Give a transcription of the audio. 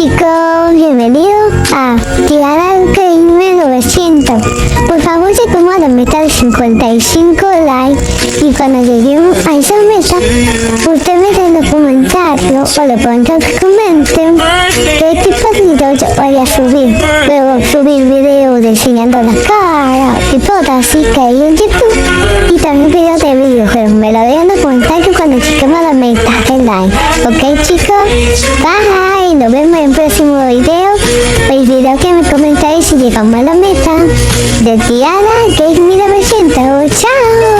chicos, bienvenidos a dígame 900. Por favor, se toma la meta de 55 likes y cuando lleguemos a esa meta, ustedes me den los comentarios o lo ponen que comenten qué tipo de video yo voy a subir. Luego subir videos de enseñando la cara, tipo así que hay en YouTube y también videos de videojuegos. Me lo dejan en los comentarios cuando lleguemos a la meta de like. Ok chicos, bye, nos vemos en el próximo video. Olvidado que me comentáis si llegamos a la meta de Diana, que es 1900. Chao.